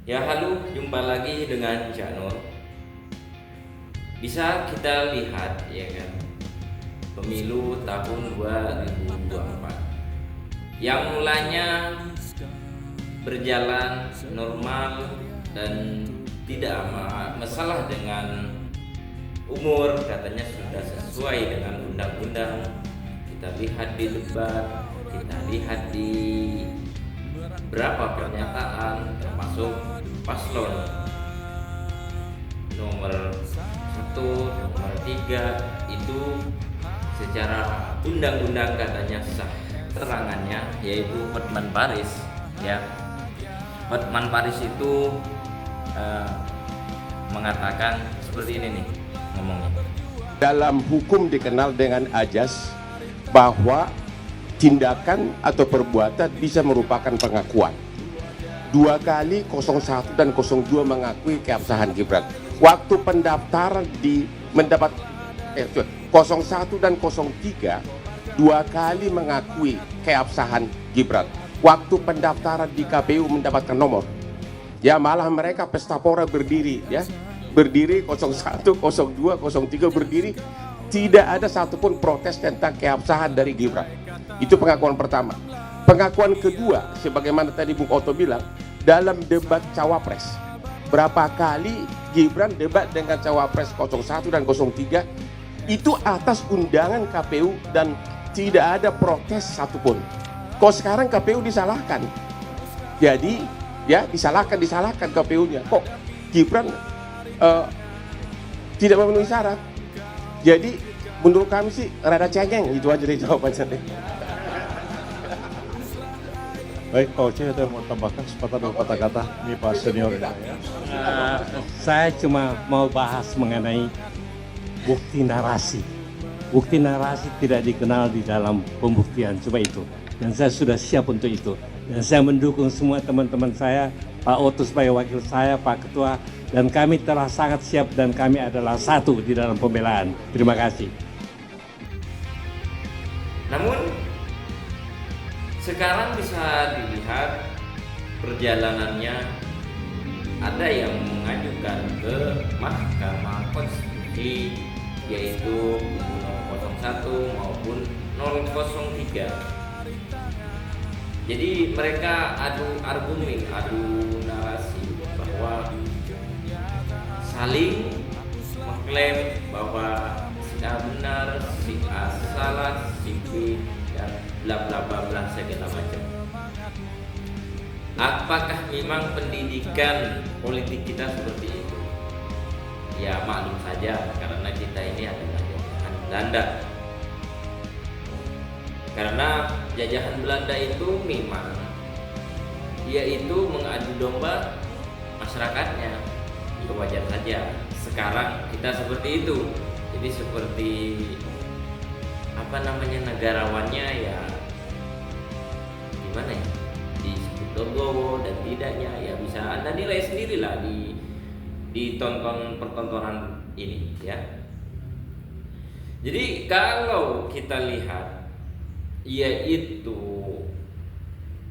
Ya halo, jumpa lagi dengan Cak Nur. Bisa kita lihat ya kan, pemilu tahun 2024 yang mulanya berjalan normal dan tidak masalah dengan umur, katanya sudah sesuai dengan undang-undang. Kita lihat di debat, kita lihat di berapa pernyataan termasuk paslon nomor 1, nomor 3 itu secara undang-undang katanya sah. Terangannya yaitu Hotman Paris ya. Hotman Paris itu mengatakan seperti ini nih ngomongnya. Dalam hukum dikenal dengan ajas bahwa tindakan atau perbuatan bisa merupakan pengakuan. 2 kali 01 dan 02 mengakui keabsahan Gibran. Waktu pendaftaran mendapat 01 dan 03 2 kali mengakui keabsahan Gibran. Waktu pendaftaran di KPU mendapatkan nomor. Ya malah mereka pesta pora berdiri ya. Berdiri 01, 02, 03 berdiri, tidak ada satupun protes tentang keabsahan dari Gibran. Itu pengakuan pertama. Pengakuan kedua, sebagaimana tadi Bung Otto bilang, dalam debat cawapres, berapa kali Gibran debat dengan cawapres 01 dan 03 itu atas undangan KPU dan tidak ada protes satupun. Kok sekarang KPU disalahkan? Jadi ya disalahkan KPU-nya. Kok Gibran tidak memenuhi syarat? Jadi menurut kami sih rada cengeng, itu aja deh jawabannya. Baik, Pak Oce ada mau tambahkan sepatah dua kata-kata ini Pak Senior ya. Saya cuma mau bahas mengenai bukti narasi. Bukti narasi tidak dikenal di dalam pembuktian, coba itu. Dan saya sudah siap untuk itu. Dan saya mendukung semua teman-teman saya, Pak Otto sebagai wakil saya, Pak Ketua, dan kami telah sangat siap dan kami adalah satu di dalam pembelaan. Terima kasih. Namun sekarang bisa dilihat perjalanannya, ada yang mengajukan ke Mahkamah Konstitusi yaitu 01 maupun 003. Jadi mereka adu argumen, adu narasi bahwa saling mengklaim bahwa si A benar, si A salah, si B dan bla bla bla bla segala macam. Apakah memang pendidikan politik kita seperti itu? Ya maklum saja, karena kita ini adalah jajahan Belanda. Karena jajahan Belanda itu memang yaitu mengadu domba masyarakatnya. Itu wajar saja. Sekarang kita seperti itu. Jadi seperti negarawannya ya gimana ya, disebut logo dan tidaknya ya bisa Anda nilai sendirilah di pertontonan ini ya. Jadi kalau kita lihat yaitu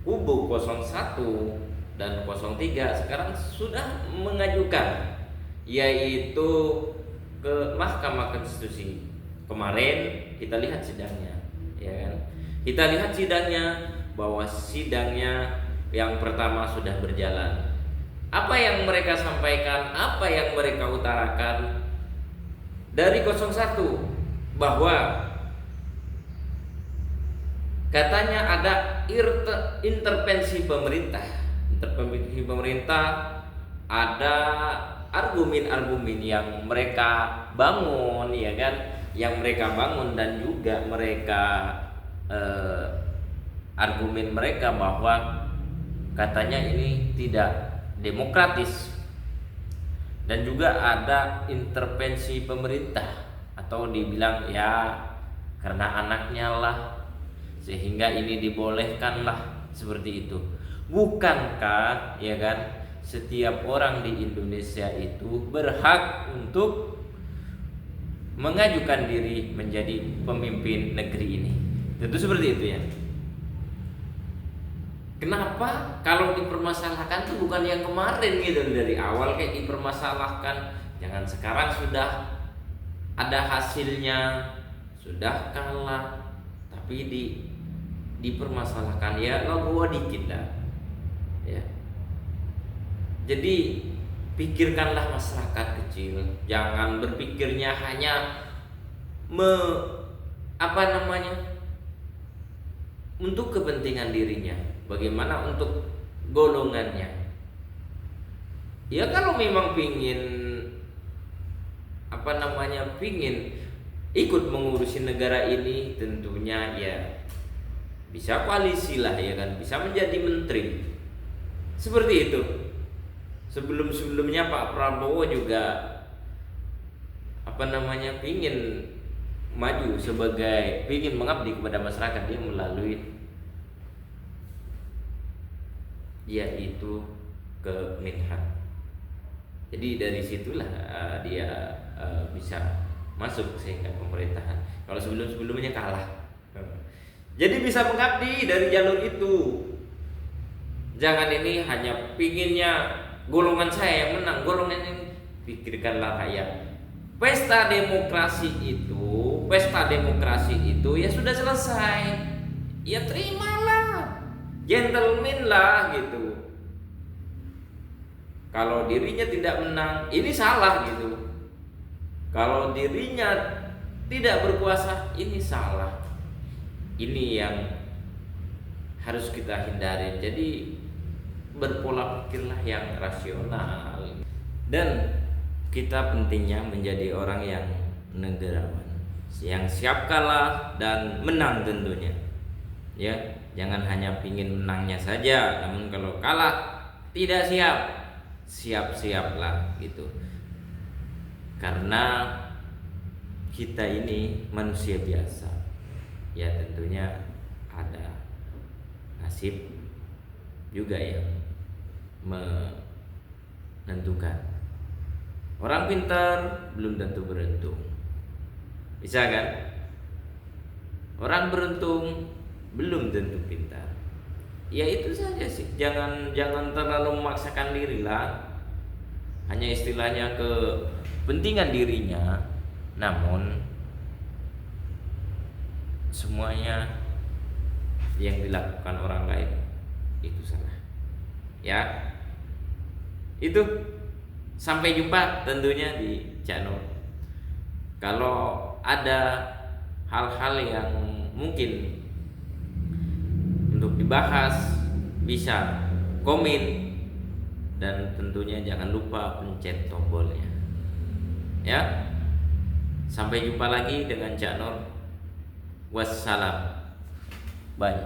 kubu 01 dan 03 sekarang sudah mengajukan yaitu ke Mahkamah Konstitusi. Kemarin kita lihat sidangnya, ya kan? Kita lihat sidangnya bahwa sidangnya yang pertama sudah berjalan. Apa yang mereka sampaikan, apa yang mereka utarakan dari 01 bahwa katanya ada intervensi pemerintah. Intervensi pemerintah, ada argumen-argumen yang mereka bangun, ya kan? Yang mereka bangun dan juga mereka argumen mereka bahwa katanya ini tidak demokratis dan juga ada intervensi pemerintah atau dibilang ya karena anaknya lah sehingga ini dibolehkan lah, seperti itu. Bukankah ya kan setiap orang di Indonesia itu berhak untuk mengajukan diri menjadi pemimpin negeri ini? Tentu seperti itu ya. Kenapa? Kalau dipermasalahkan tuh bukan yang kemarin gitu, dari awal kayak dipermasalahkan. Jangan sekarang sudah ada hasilnya, sudah kalah, tapi dipermasalahkan ya lo gua dikit dah. Ya. Jadi pikirkanlah masyarakat kecil, jangan berpikirnya hanya untuk kepentingan dirinya. Bagaimana untuk golongannya? Ya kalau memang pingin ikut mengurusi negara ini, tentunya ya bisa koalisi lah, ya kan, bisa menjadi menteri. Seperti itu. Sebelumnya Pak Prabowo juga pingin maju pingin mengabdi kepada masyarakat, dia melalui yaitu ke Menhan. Jadi dari situlah dia bisa masuk sehingga pemerintahan. Kalau sebelumnya kalah. Jadi bisa mengabdi dari jalur itu. Jangan ini hanya pinginnya golongan saya yang menang, golongan ini. Pikirkanlah rakyat. Pesta demokrasi itu ya sudah selesai. Ya terimalah, gentleman lah gitu. Kalau dirinya tidak menang, ini salah gitu. Kalau dirinya tidak berkuasa, ini salah. Ini yang harus kita hindari. Jadi berpola pikirlah yang rasional. Dan kita pentingnya menjadi orang yang negarawan, yang siap kalah dan menang tentunya. Ya, jangan hanya pingin menangnya saja, namun kalau kalah tidak siap-siaplah gitu. Karena kita ini manusia biasa. Ya tentunya ada nasib juga yang menentukan. Orang pintar belum tentu beruntung. Bisa kan? Orang beruntung belum tentu pintar. Ya itu saja sih. Jangan terlalu memaksakan diri lah. Hanya istilahnya kepentingan dirinya. Namun semuanya yang dilakukan orang lain itu salah. Ya. Itu. Sampai jumpa tentunya di channel. Kalau ada hal-hal yang mungkin untuk dibahas, bisa komen, dan tentunya jangan lupa pencet tombolnya. Ya. Sampai jumpa lagi dengan channel. Wassalam. Bye.